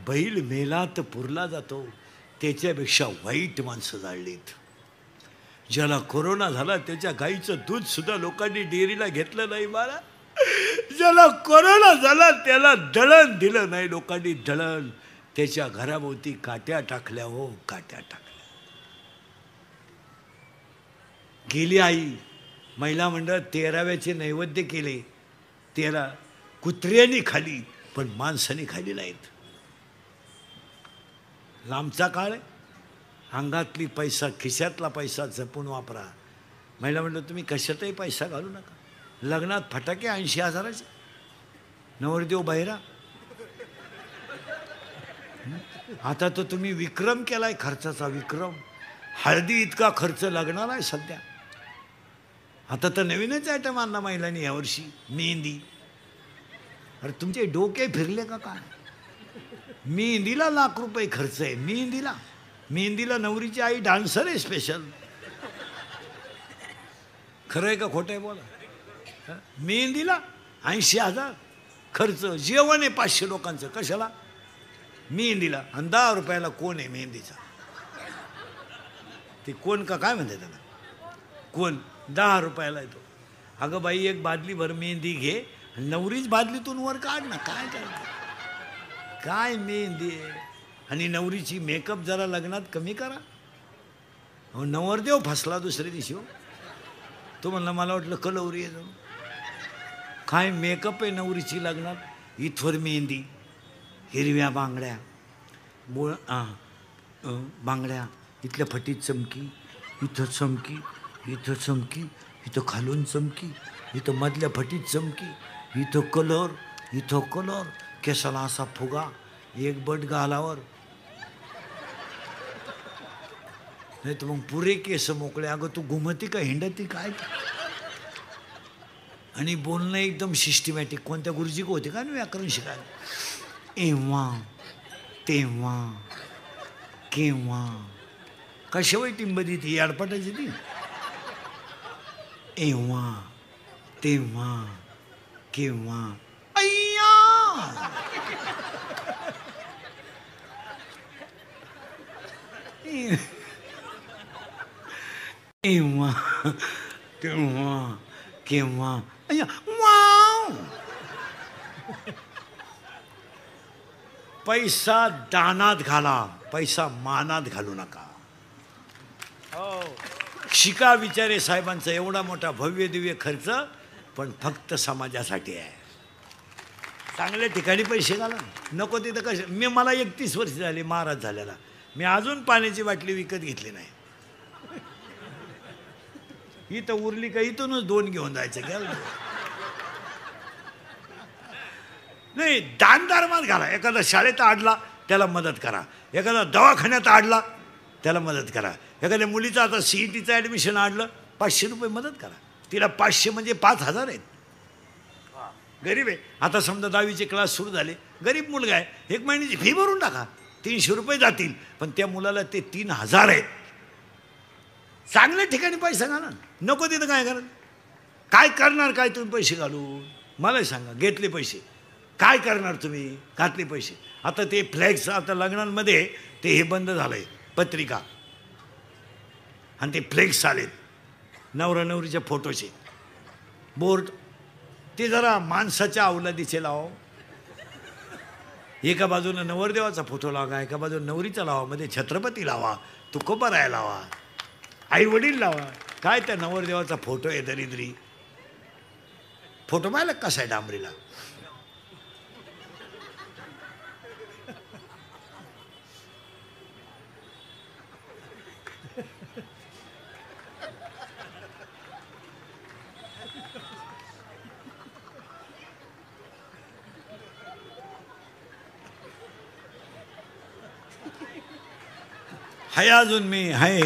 बैल मेला तर पुरला जातो, त्याच्यापेक्षा वाईट माणसं जाळलीत. ज्याला कोरोना झाला त्याच्या गाईचं दूध सुद्धा लोकांनी डेअरीला घेतलं नाही. मला ज्याला कोरोना झाला त्याला दळण दिलं नाही लोकांनी. दळण त्याच्या घराभोवती काट्या टाकल्या. हो, काट्या टाकल्या. गेली आई महिला मंडळ 13व्याचे नैवेद्य केले. 13 कुत्र्यांनी खाली, पण माणसाने खाली नाहीत. लांबचा काळ आहे. अंगातली पैसा, खिशातला पैसा जपून वापरा. महिला म्हणलं तुम्ही कशातही पैसा घालू नका. लग्नात फटाके 80,000चे, नवरदेव बहिरा. आता तर तुम्ही विक्रम केलाय खर्चाचा, विक्रम. हळदी इतका खर्च लग्नाला आहे सध्या. आता तर नवीनच आयटम आणला महिलांनी यावर्षी, मेहंदी. अरे तुमचे डोके फिरले का काय? मेहंदीला लाख रुपये खर्च आहे. मेहंदीला नवरीची आई डान्सर आहे स्पेशल. खरं आहे का खोटं आहे बोला? मेहंदीला 80,000 खर्च. जेवण आहे 500 लोकांचं. कशाला? मेहंदीला. आणि 10 रुपयाला कोण आहे मेहंदीचा? ते कोण का काय म्हणते त्याला? कोण? 10 रुपयाला येतो. अगं बाई, एक बादलीभर मेहंदी घे, नवरीच बादलीतून वर काढ ना. काय करते? काय मेहंदी आहे? आणि नवरीची मेकअप जरा लग्नात कमी करा. हो, नवरदेव फसला दुसऱ्या दिवशी. हो, तो म्हणला मला वाटलं कलवरी आहे जाऊन. काय मेकअप आहे नवरीची लग्नात? इथवर मेहंदी, हिरव्या बांगड्या, बांगड्या, इथल्या फटीत चमकी, इथं चमकी, इथं चमकी, इथं खालून चमकी, इथं मधल्या फटीत चमकी, इथं कलर, इथं कलर, केसाला असा फुगा, एक बट गालावर. नाही तर मग पुरे केस मोकळे. अगं तू घुमती का हिंडती काय? आणि बोलणं एकदम सिस्टमॅटिक. कोणत्या गुरुजी होते का व्याकरण शिकायला? एव्हा, तेव्हा, केव्हा. कशावय टिंबदी ती अडपटायची ती. एव्हा, तेव्हा, केव्हा. अय्या, एव्हा, तेव्हा, केव्हा. अय्या, वाव. पैसा दानात घाला, पैसा मानात घालू नका. हो, शिका विचारे साहेबांचा एवढा मोठा भव्य दिव्य खर्च, पण फक्त समाजासाठी आहे. चांगल्या ठिकाणी पैसे घाला. नको तिथं कसं. मला 31 वर्ष झाली महाराज झालेला. मी अजून पाण्याची बाटली विकत घेतली नाही. इथं उरली का इथूनच 2 घेऊन जायचं. घ्या नाही, दान धर्मात घाला. एखादा शाळेत आडला त्याला मदत करा. एखादा दवाखान्यात आडला त्याला मदत करा. एखाद्या मुलीचं आता CETचं ॲडमिशन आडलं, 500 रुपये मदत करा. तिला 500 म्हणजे 5,000 आहेत. गरीब आहे. आता समजा 10वीचे क्लास सुरू झाले, गरीब मुलगा आहे, 1 महिन्याची फी भरून टाका. 300 रुपये जातील, पण त्या मुलाला ते 3,000 आहेत. चांगल्या ठिकाणी पैसा घाला. नको तिथं काय करा. काय करणार काय तुम्ही पैसे घालून? मला सांगा. घेतले पैसे काय करणार तुम्ही? घातले पैसे. आता ते फ्लॅक्स, आता लग्नांमध्ये ते हे बंद झालंय, पत्रिका आणि ते फ्लेक्स आलेत नवरा नवरीच्या फोटोचे बोर्ड. ते जरा माणसाच्या अवलादीचे लावा. एका बाजूला नवरदेवाचा फोटो लावा, एका बाजूला नवरीचा लावा, मध्ये छत्रपती लावा, तुकोबराय लावा, आई वडील लावा. काय त्या नवरदेवाचा फोटो आहे दरिद्री. फोटो पाहिला कसा आहे डांबरीला. हाय अजून मी हाय.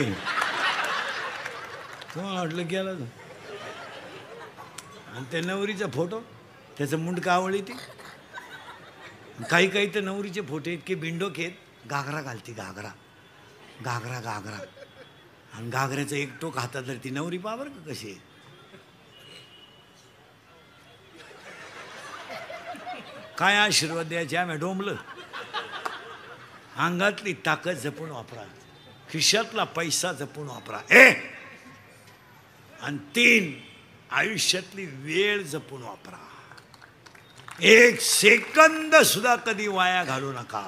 तुम्हाला वाटलं गेला. आणि त्या नवरीचा फोटो, त्याचं मुंडकं आवळी ती. काही काही तर नवरीचे फोटो इतके बिंडोक आहेत. घागरा घालते, घागरा घागरा घागरा. आणि घागऱ्याचं एक टोक हातात तर ती नवरी पहा बरं का कशी आहे. काय आशीर्वाद द्यायचे आम्ही डोंबलं. अंगातली ताकद जपून वापरा, खिशातला पैसा जपून वापरा. आणि 3 आयुष्यातली वेळ जपून वापरा. 1 सेकंद सुद्धा कधी वाया घालू नका.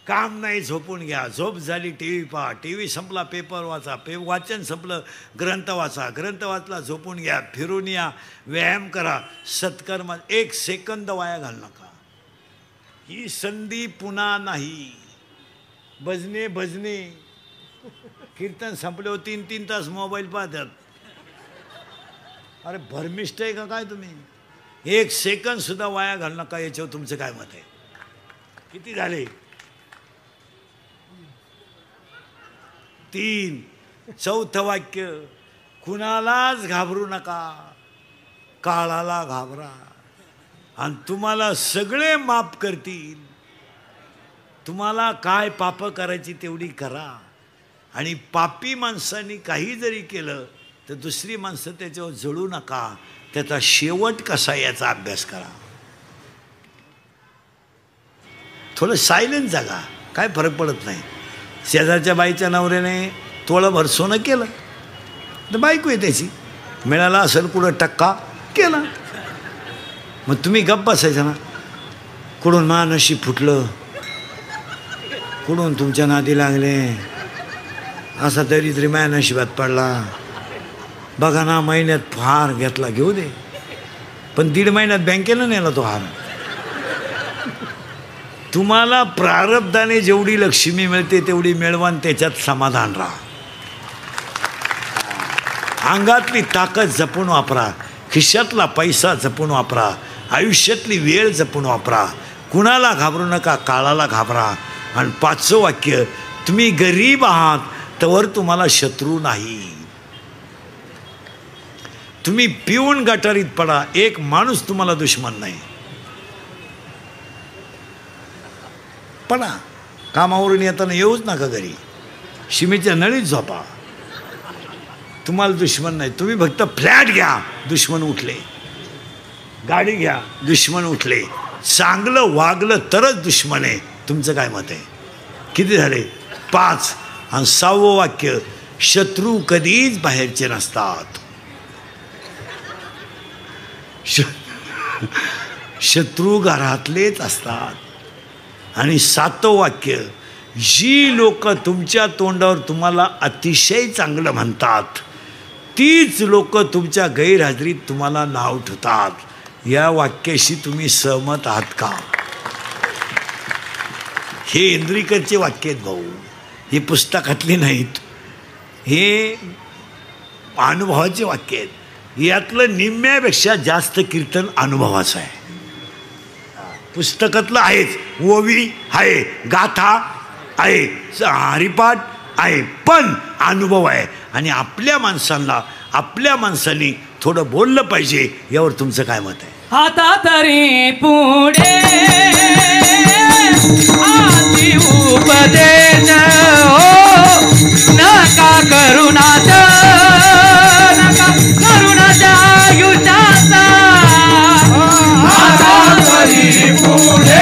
काम नाही झोपून घ्या, झोप झाली टीव्ही पहा, टीव्ही संपला पेपर वाचा, वाचन संपलं ग्रंथ वाचा, ग्रंथ वाचला झोपून घ्या, फिरून या, व्यायाम करा, सत्कर्म. 1 सेकंद वाया घालू नका. ही संधी पुन्हा नाही. भजने भजने कीर्तन संपले 3-3 तास मोबाईल पाहतात. अरे भरमिष्ट आहे का काय तुम्ही? 1 सेकंद सुद्धा वाया घालू नका. याच्यावर तुमचं काय मत आहे? किती झाले? 3. 4थं वाक्य, कुणालाच घाबरू नका, काळाला घाबरा आणि तुम्हाला सगळे माफ करतील. तुम्हाला काय पाप करायची तेवढी करा. आणि पापी माणसांनी काही जरी केलं तर दुसरी माणसं त्याच्यावर जळू नका. त्याचा शेवट कसा याचा अभ्यास करा. थोडं सायलेंट जागा, काय फरक पडत नाही. शेजारच्या बाईच्या नवऱ्याने तोळाभर सोनं केलं तर बायको आहे त्याची, मिळाला असेल कुठं टक्का केला, मग तुम्ही गप्प बसायचं ना. कुठून नशीब फुटलं, कुठून तुमच्या नादी लागले, असा दरिद्री माझ्या नशिबात पडला. बघा ना, महिन्यात हार घेतला, घेऊ दे, पण 1.5 महिन्यात बँकेला नेला तो हार. तुम्हाला प्रारब्धाने जेवढी लक्ष्मी मिळते तेवढी मिळवा आणि त्याच्यात समाधान राहा. अंगातली ताकद जपून वापरा, खिशातला पैसा जपून वापरा, आयुष्यातली वेळ जपून वापरा. कुणाला घाबरू नका, काळाला घाबरा. आणि 5वं वाक्य, तुम्ही गरीब आहात तवर तुम्हाला शत्रू नाही. तुम्ही पिऊन गटारीत पडा, एक माणूस तुम्हाला दुश्मन नाही. पडा, कामावरून येताना येऊच नका घरी, शिमेच्या नळीत झोपा, तुम्हाला दुश्मन नाही. तुम्ही फक्त फ्लॅट घ्या, दुश्मन उठले. गाडी घ्या, दुश्मन उठले. चांगलं वागलं तरच दुश्मन आहे. तुमचं काय मत आहे? किती झाले? 5. आणि 6वं वाक्य, शत्रू कधीच बाहेरचे नसतात. शत्रू घरातलेच असतात. आणि 7वं वाक्य, जी लोक तुमच्या तोंडावर तुम्हाला अतिशय चांगलं म्हणतात तीच लोक तुमच्या गैरहजेरीत तुम्हाला नाव ठेवतात. या वाक्याशी तुम्ही सहमत आहात का? हे इंद्रिकरचे वाक्य आहेत भाऊ, हे पुस्तकातले नाहीत, हे अनुभवाचे वाक्य आहेत. यातलं निम्म्यापेक्षा जास्त कीर्तन अनुभवाचं आहे. पुस्तकातलं आहेच, ओवी आहे, गाथा आहे, हरिपाठ आहे, पण अनुभव आहे. आणि आपल्या माणसांनी थोडं बोललं पाहिजे. यावर तुमचं काय मत आहे? आता तरी पुढे आती उपदेश नका करुणाचा युजाचा. आता तरी पुढे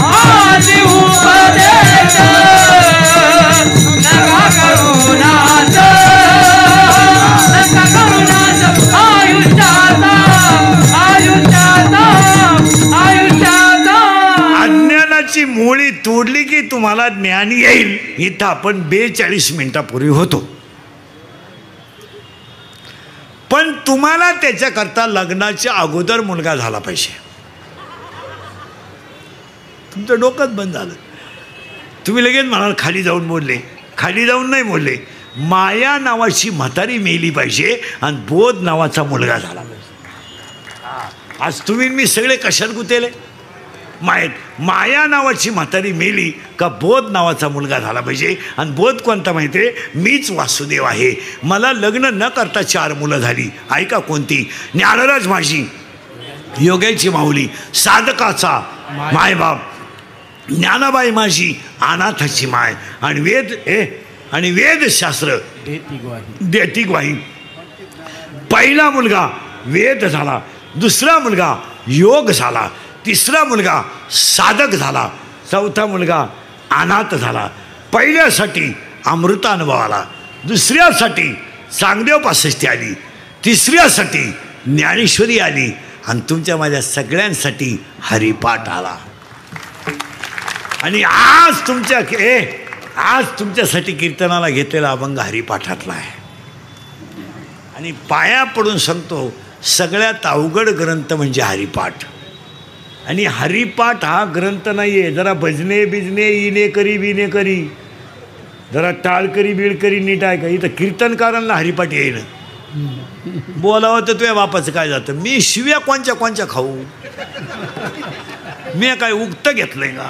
आती उपदेश नका करुणाचा अज्ञानाची मुळी तोडली की तुम्हाला ज्ञान येईल. इथं आपण 42 मिनिटापूर्वी होतो. पण तुम्हाला त्याच्याकरता लग्नाच्या अगोदर मुलगा झाला पाहिजे. तुमचं डोकंच बंद झालं. तुम्ही लगेच म्हणाल खाली जाऊन बोलले. खाली जाऊन नाही बोलले. माया नावाची म्हातारी मेली पाहिजे आणि बोध नावाचा मुलगा झाला पाहिजे. आज तुम्ही मी सगळे कशात गुतेले? माया नावाची म्हातारी मेली का बोध नावाचा मुलगा झाला पाहिजे. आणि बोध कोणता माहिती आहे? मीच वासुदेव आहे. मला लग्न न करता 4 मुलं झाली. ऐका कोणती? ज्ञानराज माझी, योग्याची माऊली, साधकाचा मायबाप, ज्ञानाबाई माझी, अनाथाची माय, आणि वेदशास्त्र देती ग्वाही. पहिला मुलगा वेद झाला, दुसरा मुलगा योग झाला, तिसरा मुलगा साधक झाला, चौथा मुलगा अनाथ झाला. पहिल्यासाठी अमृतानुभव आला, दुसऱ्यासाठी चांगदेव पासष्टी आली, तिसऱ्यासाठी ज्ञानेश्वरी आली आणि तुमच्या माझ्या सगळ्यांसाठी हरिपाठ आला. आणि आज तुमच्यासाठी कीर्तनाला घेतलेला अभंग हरिपाठातला आहे. आणि पाया पडून सांगतो, सगळ्यात अवघड ग्रंथ म्हणजे हरिपाठ. आणि हरिपाठ हा ग्रंथ नाही आहे जरा भजने बिजने इने करी बिने करी, जरा टाळकरी बिळकरी नीट आहे का. इथं कीर्तनकारांना हरिपाठ येईन, बोलावं तर तुझ्या बापाचं काय जातं. मी शिव्या कोणच्या खाऊ, मी काय उक्त घेतलंय का.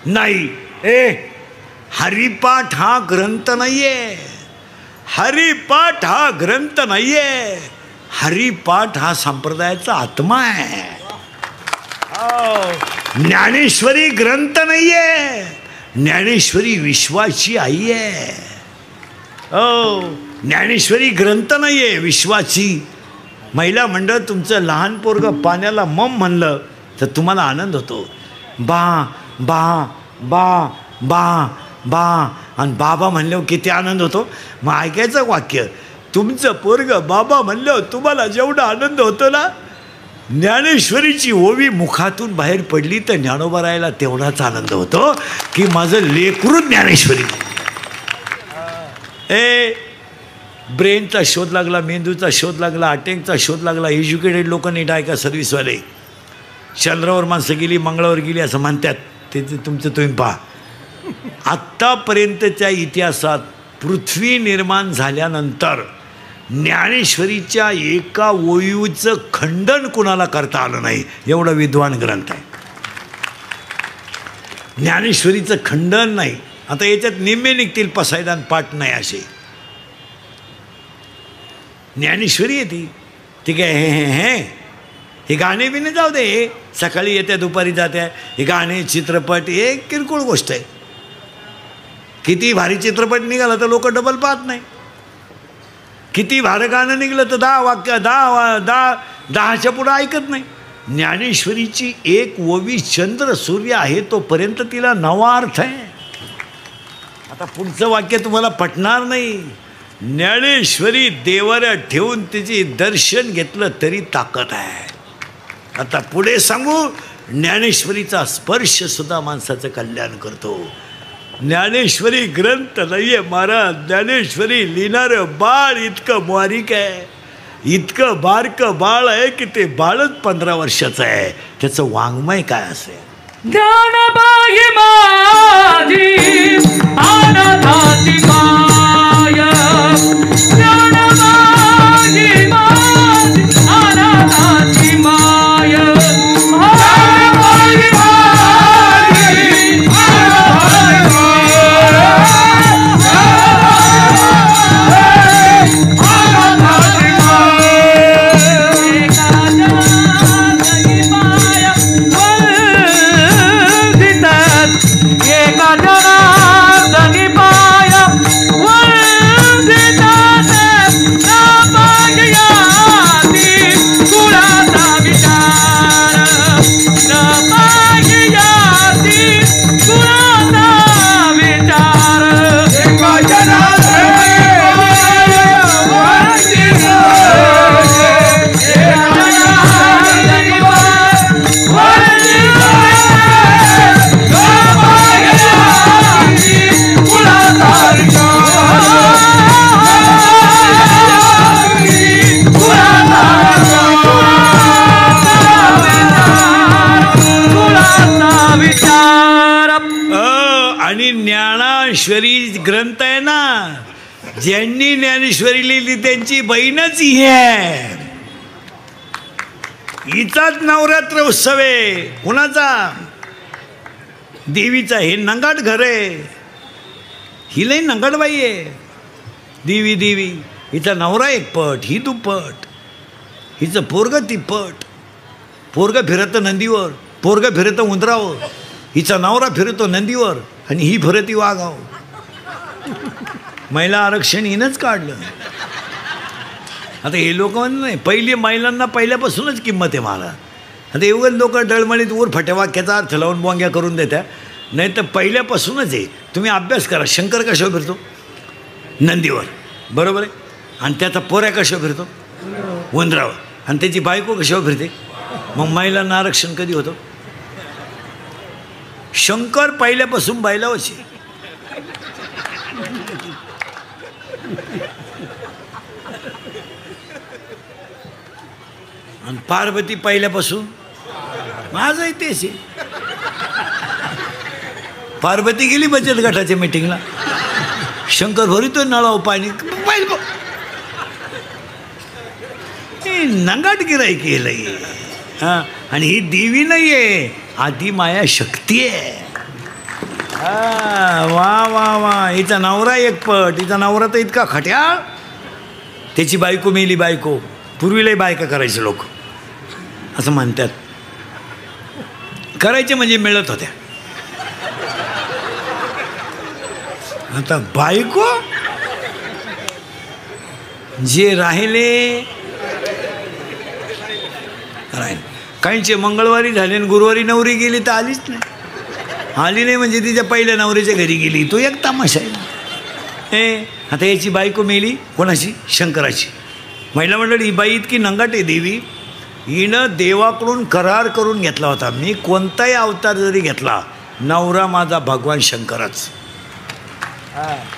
नाही, हरिपाठ हा ग्रंथ नाहीये, हरिपाठ हा ग्रंथ नाहीये, हरिपाठ हा संप्रदायाचा आत्मा आहे. ज्ञानेश्वरी ग्रंथ नाहीये, ज्ञानेश्वरी विश्वाची आई आहे. ज्ञानेश्वरी ग्रंथ नाहीये, विश्वाची. महिला मंडळ तुमचं लहान पोरगं पाण्याला मम म्हणलं तर तुम्हाला आनंद होतो. बा बा बा बा बा आणि बाबा म्हणल्यावर किती आनंद होतो. मग ऐकायचं वाक्य, तुमचं पोरगं बाबा म्हणल्यावर तुम्हाला जेवढा आनंद होतो ना, ज्ञानेश्वरीची ओवी मुखातून बाहेर पडली तर ज्ञानोबा राहायला तेवढाच आनंद होतो की माझं लेकरू ज्ञानेश्वरी. ब्रेनचा शोध लागला, मेंदूचा शोध लागला, अटेकचा शोध लागला. एज्युकेटेड लोक नीट आहे का, सर्व्हिसवाले. चंद्रावर माणसं गेली, मंगळावर गेली असं म्हणतात, ते तुमचं तुम्ही पहा. आत्तापर्यंतच्या इतिहासात पृथ्वी निर्माण झाल्यानंतर ज्ञानेश्वरीच्या एका ओवीचं खंडन कुणाला करता आलं नाही, एवढा विद्वान ग्रंथ आहे. ज्ञानेश्वरीचं खंडन नाही. आता याच्यात निम्मे निघतील पसायदान पाठ नाही असे. ज्ञानेश्वरी आहे ती काय हे गाणे बिने जाऊ दे, सकाळी येत्या दुपारी जात्या, हे गाणे चित्रपट हे किरकोळ गोष्ट आहे. किती भारी चित्रपट निघाला तर लोक डबल पाहत नाही. किती भारी गाणं निघलं तर 10 वाक्य 10च्या पुढं ऐकत नाही. ज्ञानेश्वरीची एक ओवी चंद्र सूर्य आहे तोपर्यंत तिला नवा अर्थ आहे. आता पुढचं वाक्य तुम्हाला पटणार नाही. ज्ञानेश्वरी देवाऱ्यात ठेवून तिचे दर्शन घेतलं तरी ताकद आहे. आता पुढे सांगू, ज्ञानेश्वरीचा स्पर्श सुद्धा माणसाचं कल्याण करतो. ज्ञानेश्वरी ग्रंथ नाहीये महाराज, ज्ञानेश्वरी लिहिणारं बाळ इतकं बारीक आहे, इतकं बारकं बाळ आहे की ते बाळच 15 वर्षाचं आहे. त्याचं वाङ्मय काय असेल. ज्ञानबाई माझी अनाथाची माय, ज्ञानबाई माझी अनाथाची माय, ज्ञानबाई माझी ज्ञानेश्वरी ग्रंथ आहे ना, ज्यांनी ज्ञानेश्वरी लिहिली त्यांची बहीणच ही आहे. हिचाच नवरात्र उत्सव आहे. कुणाचा? देवीचा. हे नंगाट घर आहे, ही लई नंगाटबाई आहे. देवी देवी. हिचा नवरा एक पट, ही दुप्पट. हिचं पोरगं तिप्पट. पोरगं फिरतं नंदीवर, पोरगं फिरतं उंदरावर. हिचा नवरा फिरतो नंदीवर आणि ही फिरती वाघावर. महिला आरक्षण हिनंच काढलं. आता हे लोक म्हणत नाही, पहिली महिलांना पहिल्यापासूनच किंमत आहे मला. आता एवढं लोक डळमळीत ऊर फट्या वाक्याचा अर्थ लावून बोंग्या करून देत्या. नाही तर पहिल्यापासूनच आहे. तुम्ही अभ्यास करा. शंकर कशावर फिरतो? नंदीवर, बरोबर आहे. आणि त्याचा पोऱ्या कशावर फिरतो? उंदरावर. आणि त्याची बायको कशावर फिरते? मग महिलांना आरक्षण कधी होतं? शंकर पहिल्यापासून बैलावरची. आणि पार्वती पहिल्यापासून माझंही तेच आहे. पार्वती गेली बचत गटाच्या मीटिंगला, शंकर भरितो नळाव पाणी. नंगाट गिराई केलंय. हां, आणि ही देवी नाही आहे, आधी माया शक्ती आहे. वा वा वा. हिचा नवरा एकपट, हिचा नवरा तर इतका खट्याळ. त्याची बायको मेली. बायको पूर्वीलाही बायका करायचे लोक असं म्हणतात. करायचे म्हणजे मिळत होत्या. आता बायको जे राहिले काहींचे मंगळवारी झाले आणि गुरुवारी नवरी गेली तर आलीच नाही. आली नाही म्हणजे तिच्या पहिल्या नवरीच्या घरी गेली. तो एक तमाशा आहे. आता याची बायको मेली. कोणाची? शंकराची. महिला मंडळी, ही बाई इतकी नंगाट आहे देवी, हिनं देवाकडून करार करून घेतला होता, मी कोणताही अवतार जरी घेतला, नवरा माझा भगवान शंकरच.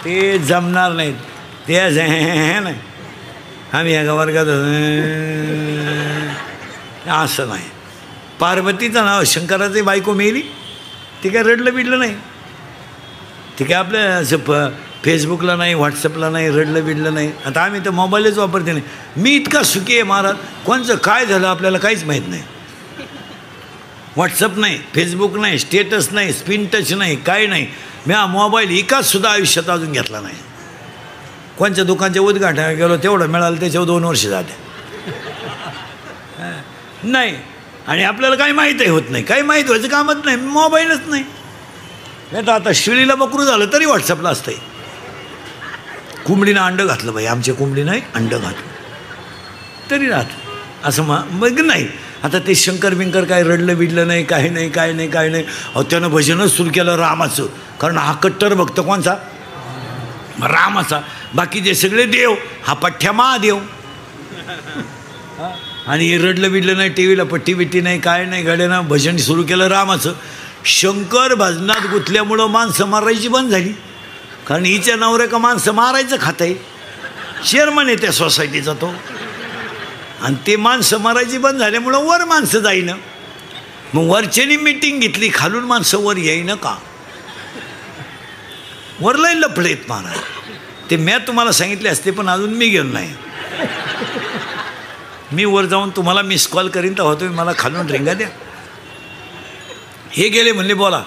ते जमणार नाहीत. ते नाही आम्ही या वर्गात असं नाही. पार्वतीचं नाव शंकराची बायको मेली. ती काय रडलं बिडलं नाही. ती काय आपल्या असं फेसबुकला नाही, व्हॉट्सअपला नाही, रडलं बिडलं नाही. आता आम्ही तर मोबाईलच वापरते नाही. मी इतका सुखी आहे महाराज, कोणचं काय झालं आपल्याला काहीच माहीत नाही. व्हॉट्सअप नाही, फेसबुक नाही, स्टेटस नाही, स्पिन टच नाही, काय नाही. मी हा मोबाईल एकाचसुद्धा आयुष्यात अजून घेतला नाही. कोणच्या दुकानच्या उद्घाटनाला गेलो तेवढं मिळालं, त्याच्यावर 2 वर्ष जाते नाही. आणि आपल्याला काही माहीतही होत नाही. काही माहीत व्हायचं कामच नाही, मोबाईलच नाही. नाही तर आता शिळीला बकरू झालं तरी व्हॉट्सअपला असतंय. कोंबडीनं अंडं घातलं बाई, आमच्या कोंबडीनं अंडं घातलं तरी राहत असं मग नाही. आता ते शंकर बिंकर काय रडलं बिडलं नाही, काही नाही, काय नाही, काय नाही. अहो त्यानं भजनच सुरू केलं रामाचं. कारण हा कट्टर भक्त कोणचा? रामाचा. बाकीचे सगळे देव, हा पठ्ठ्या महादेव. आणि हे रडलं बिडलं नाही, टी व्हीला पट्टी बिट्टी नाही, काय नाही, गड्यानं भजन सुरू केलं रामाचं. शंकर भजनात गुंतल्यामुळं माणसं मारायची बंद झाली. कारण हिच्या नवऱ्या का माणसं मारायचं खात आहे. चेअरमन आहे त्या सोसायटीचा तो. आणि ते माणसं मारायची बंद झाल्यामुळं वर माणसं जाईनं. मग वरच्यानी मीटिंग घेतली, खालून माणसं वर येईनं का? वरलाही लफडेत महाराज. ते मी तुम्हाला सांगितले असते, पण अजून मी गेलो नाही. मी वर जाऊन तुम्हाला मिस कॉल करीन तर तुम्ही मला खालून रिंगा द्या. हे गेले म्हणले बोला.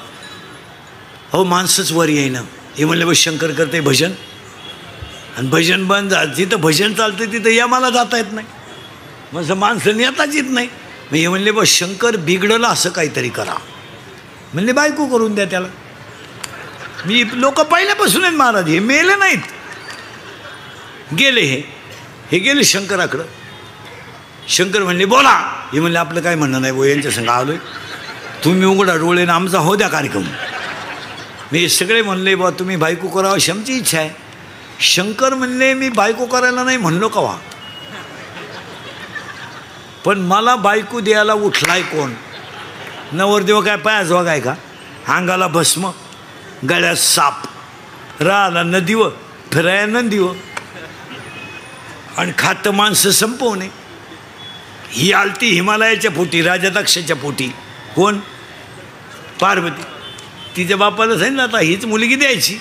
हो माणसंच वर येईना. हे म्हणले बस शंकर करते भजन, आणि भजन बंद झालं. जिथं भजन चालतं तिथं या मला जाता येत नाही. मग माणसं नेताच येत नाही. मग हे म्हणले बस शंकर बिघडलं असं काहीतरी करा. म्हणले बायको करून द्या त्याला. मी लोक पहिल्यापासून आहेत महाराज, हे मेले नाहीत. गेले हे गेले शंकराकडं. शंकर म्हणले बोला. हे म्हणले आपलं काय म्हणणं नाही बो, यांच्या संग आलोय, तुम्ही उघडा डोळे ना, आमचा हो द्या कार्यक्रम. मी सगळे म्हणले बा तुम्ही बायको करावं अशी आमची इच्छा आहे. शंकर म्हणले मी बायको करायला नाही म्हणलो कवा, पण मला बायको द्यायला उठलाय कोण? नवरदेव काय पायाजवा काय का? अंगाला भस्म, गळ्यात साप, राहायला नदीवर, फिरायला नंदीवर, आणि खातं माणसं संपवणे. ही आलती हिमालयाच्या पोटी, राजा दक्षाच्या पोटी. कोण? पार्वती. तिच्या बापाला सांगितलं आता हीच मुलगी द्यायची.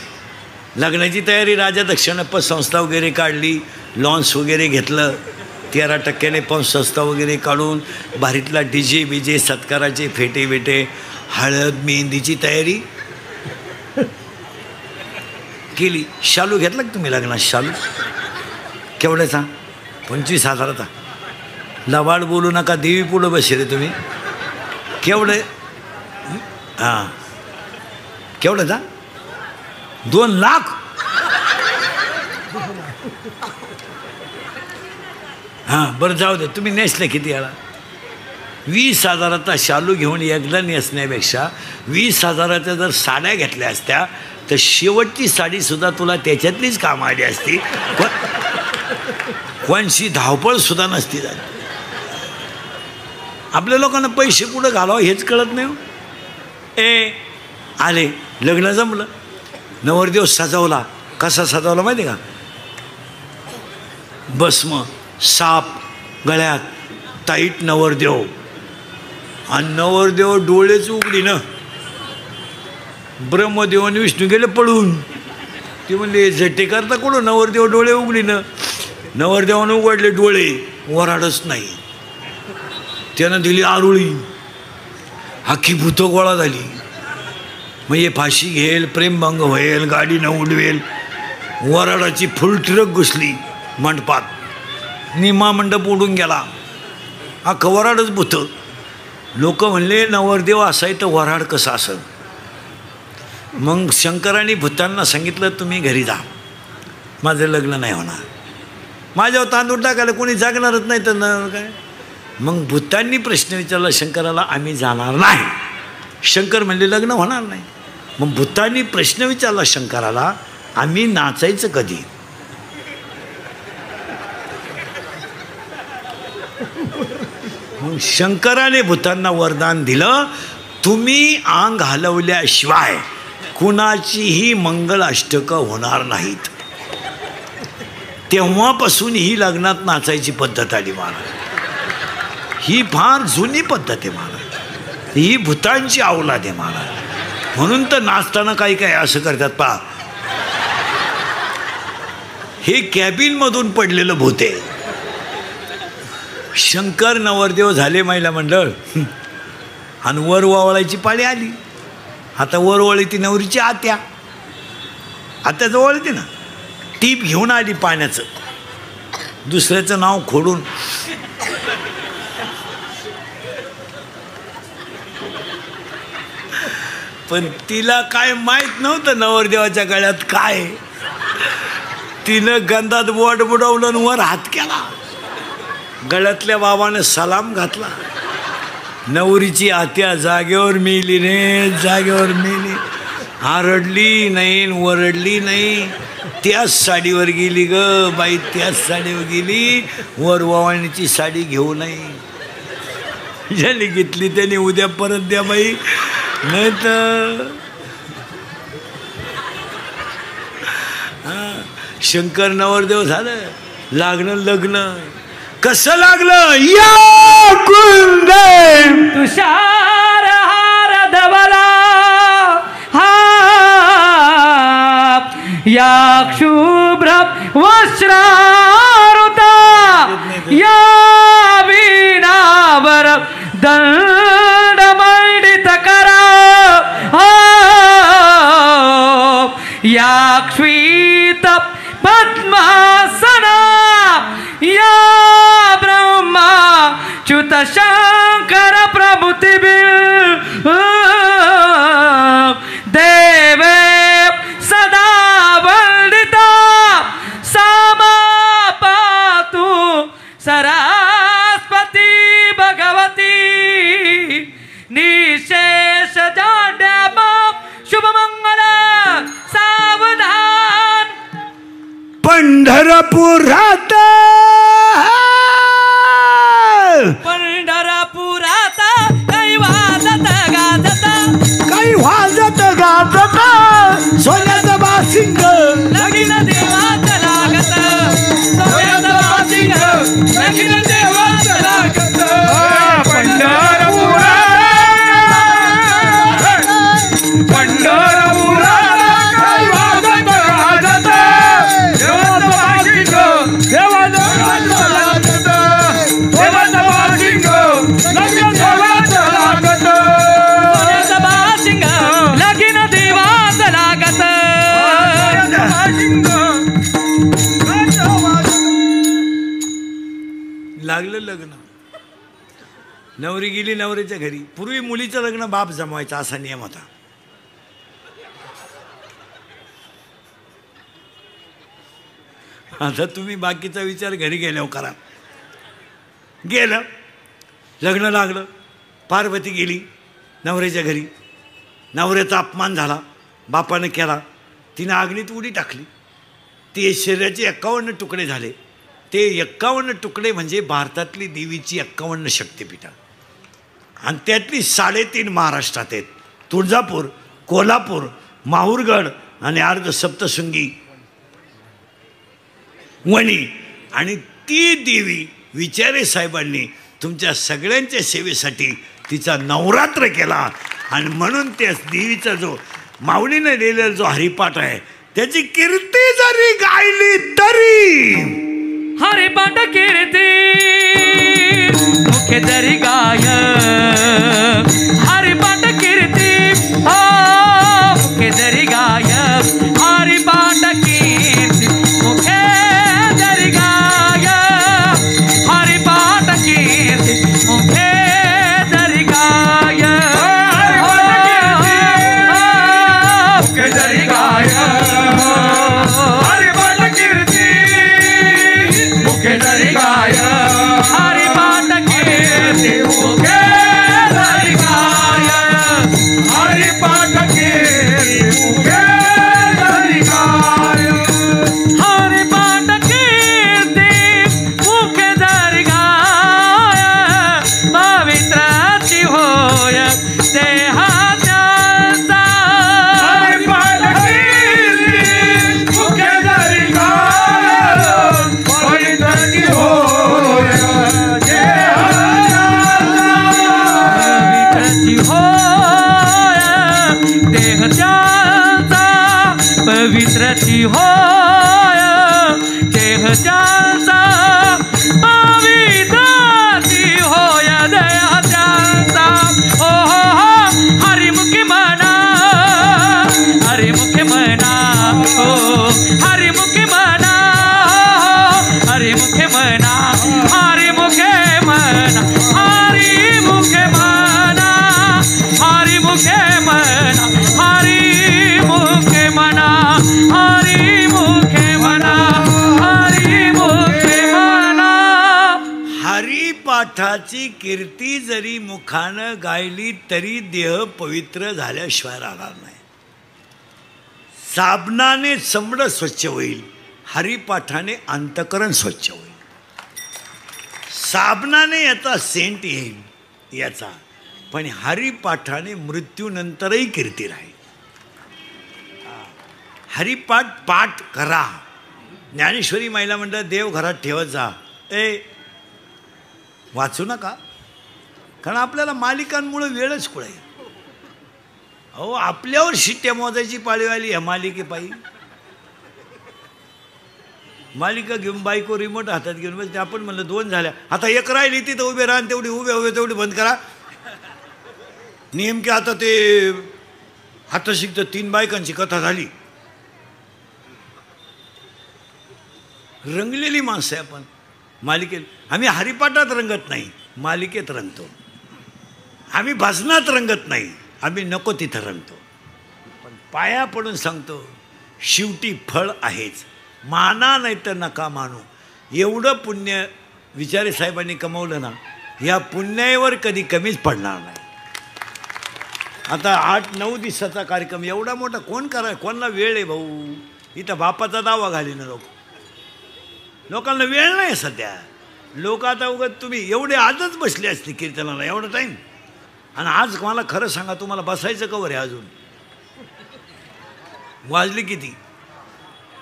लग्नाची तयारी राजा दक्षानं पतसंस्था वगैरे काढली, लॉन्स वगैरे घेतलं. 13% पतसंस्था वगैरे काढून भारीतला डीजे बीजे, सत्काराचे फेटे बेटे, हळद मेहंदीची तयारी केली. शालू घेतला का तुम्ही लग्नात? शालू केवढ्याचा? 25,000चा. लबाड बोलू नका, देवी पुढं बसे रे तुम्ही. केवढे? हां केवढ्याचा? 2 लाख. हां बरं जाऊ दे. तुम्ही नेसले किती याला? 20,000चा शालू घेऊन एकदा नेसण्यापेक्षा 20,000च्या जर साड्या घेतल्या असत्या तर शेवटची साडीसुद्धा तुला त्याच्यातलीच काम आली असती. कोणशी धावपळसुद्धा नसती झाली. आपल्या लोकांना पैसे कुठं घालावं हेच कळत नाही. आले लग्न जमलं, नवरदेव सजवला. कसा सजवला माहिती का? भस्म, साप गळ्यात, ताईट नवरदेव. आणि नवरदेव डोळेच उघडी ना. ब्रह्मदेव आणि विष्णू गेले पळून. ते म्हणले झटे करता कुठं, नवरदेव डोळे उघडी ना. नवरदेवानं उघडले डोळे, वराडच नाही. त्यानं दिली आरुळी, अख्खी भूतं गोळा झाली. मग हे फाशी घेईल, प्रेमभंग होईल, गाडीनं उडवेल. वराडाची फुल ट्रक घुसली मंडपात. निमा मंडप उडून गेला, अख्खं वराडच भूतं. लोक म्हणले नवरदेव असाय तर वराड कसं असं. मग शंकराने भूतांना सांगितलं तुम्ही घरी जा, माझं लग्न नाही होणार. माझ्यावर तांदूळ टाकायला कोणी जागणारच नाही तर काय. मग भूतांनी प्रश्न विचारला शंकराला, आम्ही जाणार नाही. शंकर म्हणले लग्न होणार नाही. मग भूतांनी प्रश्न विचारला शंकराला, आम्ही नाचायचं कधी. मग शंकराने भूतांना वरदान दिलं, तुम्ही अंग हलवल्याशिवाय कुणाचीही मंगल अष्टकं होणार नाहीत. तेव्हापासून ही लग्नात नाचायची पद्धत आली महाराज. ही फार जुनी पद्धत आहे महाराज. ही भूतांची अवलाद आहे महाराज. म्हणून तर नाचताना काही काय असं करतात पहा. हे कॅबिनमधून पडलेलं भूत आहे. शंकर नवरदेव झाले महिला मंडळ आणि वर वावळायची पाळी आली. आता वर वळी ती नवरीची आत्या. आत्याजवळ येते ना, टीप घेऊन आली पाण्याचं, दुसऱ्याचं नाव खोडून. पण तिला काय माहीत नव्हतं नवरदेवाच्या गळ्यात काय. तिनं गंधात बोट बुडवलं आणि वर हात केला. गळ्यातल्या बाबाने सलाम घातला. नवरीची आत्या जागेवर मेली रे, जागेवर मेली. आरडली नाही, वरडली नाही. त्याच साडीवर गेली ग बाई, त्याच साडीवर गेली. वर वावणीची साडी घेऊ नये. ज्याने घेतली त्याने उद्या परत द्या बाई, नाही तर. शंकर नवरदेव झालं, लागलं लग्न. कसं लागलं? या कुंदे तुषार हार धवला हा, या शुभ्र वस्त्रारुता, या वीणावर दंड मंडित करा. या श्वेत पद्मासना, या च्युत शंकर प्रभुतिबिल देवे सदा वंदिता, सामा पातु सरस्वती भगवती. निशेष जाड्यामा शुभमंगल सावधान. पंढरपुरात काही वाजत गाजत, काही वाजत गाजत, सोन्याचं बासिंग लगीन देवाचं लागत. सोन्याचं बासिंग लगीन देवाचं लागत. पंढरपुरात काही वाजत गाजत, देवाचं बासिंग देवाचं लागत. देवाचं बासिंग लगीन देवाचं लागत. सोन्याचं बासिंग लगीन देवाचं लागत. लागलं लग्न. नवरी गेली नवरीच्या घरी. पूर्वी मुलीचं लग्न बाप जमवायचा असा नियम होता. आता तुम्ही बाकीचा विचार घरी गेल्यावर करा. गेलं लग्न लागलं, पार्वती गेली नवऱ्याच्या घरी, नवऱ्याचा अपमान झाला, बापानं केला, तिनं अग्नीत उडी टाकली, ते शरीराचे 51 तुकडे झाले. ते 51 तुकडे म्हणजे भारतातली देवीची 51 शक्तिपीठं, आणि त्यातली 3.5 महाराष्ट्रात आहेत. तुळजापूर, कोल्हापूर, माहूरगड आणि अर्ध सप्तशृंगी वणी. आणि ती देवी विचारे साहेबांनी तुमच्या सगळ्यांच्या सेवेसाठी तिचा नवरात्र केला. आणि म्हणून त्या देवीचा जो माऊलीने लिहिलेला जो हरिपाठ आहे त्याची कीर्ती जरी गायली तरी, हरिपाठ कीर्ती मुखे जरी गाय, हरिपाठ कीर्ती हो मुखे जरी गाय, हरिपाठ कीर्ती मुखे जरी गाय, हरिपाठ कीर्ती मुखे जरी गाय, मुखे जरी गाय, हरिपाठ कीर्ती मुखे जरी गाय, हरिपाठ कीर्ती मुखे जरी गाय, हरिपाठ कीर्ती मुखे जरी गाय, हरिपाठ कीर्ती मुखे जरी गाय, पवित्राची होय देहाचा, हरिपाठ कीर्ती मुखे जरी गाय, पवित्राची होय पवित्राची होय देह त्यांचा, पवित्राची होय देह त्यांचा. ओ हो हो हरिमुखी म्हणा, हरिमुखी म्हणा, हो हरिमुखी म्हणा, हरिमुखी म्हणा, हरिमुखे म्हणा, हरिमुखे म्हणा, हरिमुखे म्हणा, हरिमुखे म्हणा, हरिमुखे म्हणा, हरिमुखे म्हणा. हरिपाठाची कीर्ती जरी मुखानं गायली तरी देह पवित्र झाल्याशिवाय राहणार नाही. साबणाने चमडं स्वच्छ होईल, हरिपाठाने अंतकरण स्वच्छ होईल. साबणाने याचा सेंट येईल याचा, पण हरिपाठाने मृत्यूनंतरही कीर्ती राहील. हरिपाठ पाठ करा. ज्ञानेश्वरी महिला मंडळ देव घरात ठेवत जा. वाचू नका, कारण आपल्याला मालिकांमुळे वेळच कुठे. अहो आपल्यावर शिट्ट्या मोजायची पाळी आली ह्या मालिकेपायी. मालिका घेऊन बायको रिमोट हातात घेऊन बस. आपण म्हणलं 2 झाल्या, आता 1 राहिली, तिथं उभे राहा, तेवढी उभे तेवढी बंद करा. नेमके आता ते हाताशिकत 3 बायकांची कथा झाली. रंगलेली माणसं आहे आपण मालिकेत. आम्ही हरिपाठात रंगत नाही, मालिकेत रंगतो. आम्ही भजनात रंगत नाही, आम्ही नको तिथं रंगतो. पण पाया पडून सांगतो, शेवटी फळ आहेच. माना नाही तर नका मानू. एवढं पुण्य विचारे साहेबांनी कमवलं ना, या पुण्यावर कधी कमीच पडणार नाही. आता 8-9 दिवसाचा कार्यक्रम एवढा मोठा कोण कराय, कोणाला वेळ आहे भाऊ. इथं बापाचा दावा घाली ना लोकांना वेळ नाही सध्या. लोक आता उगाच तुम्ही एवढे आजच बसले असते कीर्तनाला एवढा टाईम. आणि आज मला खरं सांगा, तुम्हाला बसायचं कवर आहे. अजून वाजले किती?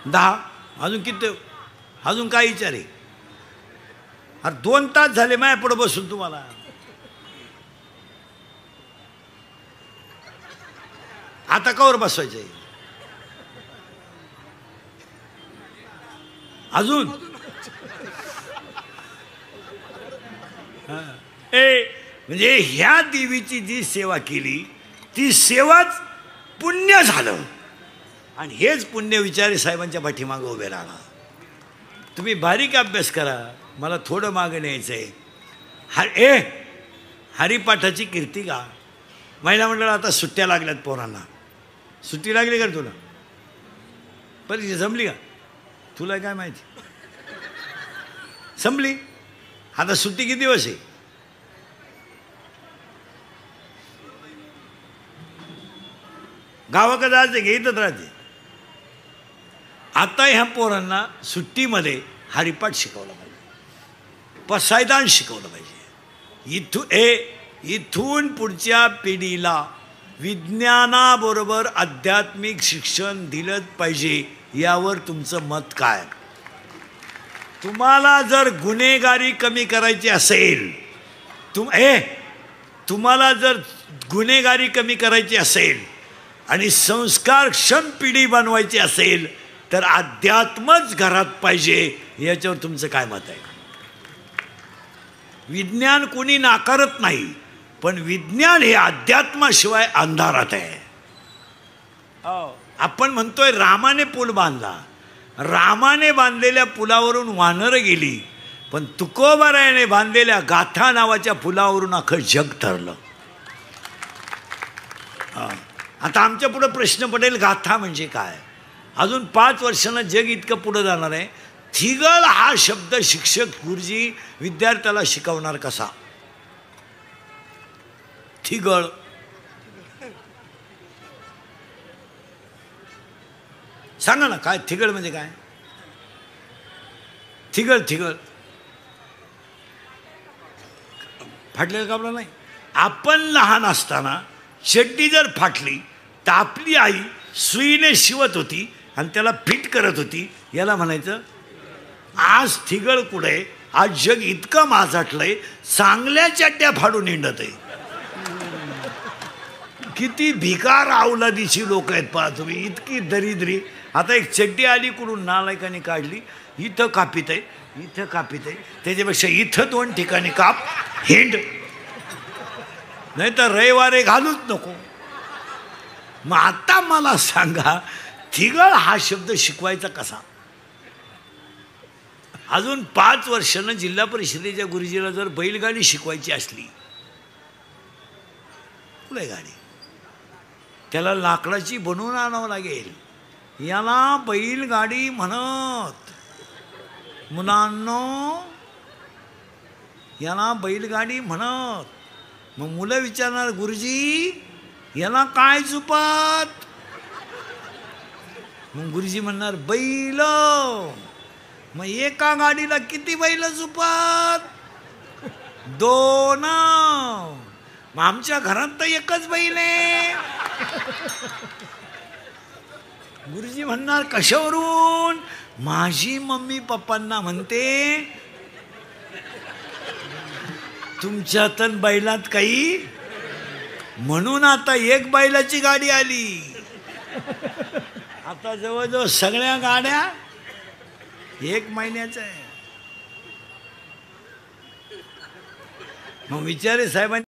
10. अजून किती? अजून काय विचार आहे? अरे 2 तास झाले माझ्या पुढं बसून तुम्हाला. आता कवर बसवायचं आहे अजून? म्हणजे ह्या देवीची जी सेवा केली ती सेवाच पुण्य झालं. आणि हेच पुण्य विचारे साहेबांच्या पाठीमागं उभे राहणार. तुम्ही बारीक अभ्यास करा. मला थोडं मागं न्यायचं आहे. हरिपाठाची कीर्ती का? महिला मंडळात आता सुट्ट्या लागल्यात पोरांना. सुट्टी लागली का तुला? परीक्षा जमली का? तुला काय माहिती? संपली. आता सुट्टी किती दिवस आहे? गावाकडे जायचं घेतच राहते. आता ह्या पोरांना सुट्टीमध्ये हरिपाठ शिकवलं पाहिजे, पसायदान शिकवलं पाहिजे. इथून पुढच्या पिढीला विज्ञानाबरोबर आध्यात्मिक शिक्षण दिलंच पाहिजे. यावर तुमचं मत काय? तुम्हाला जर गुन्हेगारी कमी करायची असेल, तुम्हाला जर गुन्हेगारी कमी करायची असेल आणि संस्कारक्षम पिढी बनवायची असेल तर अध्यात्मच घरात पाहिजे. याच्यावर तुमचं काय मत आहे? विज्ञान कोणी नाकारत नाही, पण विज्ञान हे अध्यात्माशिवाय अंधारात आहे. आपण म्हणतोय रामाने पूल बांधला, रामाने बांधलेल्या पुलावरून वानरं गेली, पण तुकोबारायाने बांधलेल्या गाथा नावाच्या पुलावरून अख्खं जग ठरलं. आता आमच्या पुढे प्रश्न पडेल, गाथा म्हणजे काय? अजून 5 वर्षांना जग इतकं पुढे जाणार आहे. थिगळ हा शब्द शिक्षक गुरुजी विद्यार्थ्याला शिकवणार कसा? थिगळ सांगा ना, काय थिगळ म्हणजे काय? थिगळ फाटलेलं कापड नाही. आपण लहान असताना चड्डी जर फाटली तर आपली आई सुईने शिवत होती आणि त्याला फिट करत होती, याला म्हणायचं. आज थिगळ कुठे? आज जग इतकं माजाटलंय, चांगल्या चड्ड्या फाडून हिंडत आहे. किती भिकार अवलादीची लोक आहेत पहा तुम्ही, इतकी दरिद्री. आता एक चड्डी आली कुठून नालायकाने काढली, इथं कापित आहे, इथं कापित आहे, त्याच्यापेक्षा इथं 2 ठिकाणी काप, हिंड, नाही तर रविवारे घालूच नको. मग आता मला सांगा, थिगळ हा शब्द शिकवायचा कसा? अजून 5 वर्षानं जिल्हा परिषदेच्या गुरुजीला जर बैलगाडी शिकवायची असली, बैलगाडी त्याला लाकडाची बनवून आणावं लागेल. याला बैलगाडी म्हणत, मुलांनो याला बैलगाडी म्हणत. मग मुलं विचारणार, गुरुजी याला काय चुपात? मग गुरुजी म्हणणार, बैल. मग एका गाडीला किती बैल चुपात? 2. मग आमच्या घरात तर एकच बैल आहे. गुरुजी म्हणणार, कशावरून? माझी मम्मी पप्पांना म्हणते तुमच्यात बैलात काही, म्हणून आता 1 बैलाची गाडी आली. आता जवळजवळ सगळ्या गाड्या 1 महिन्याच्या आहे. मग विचारे साहेबांनी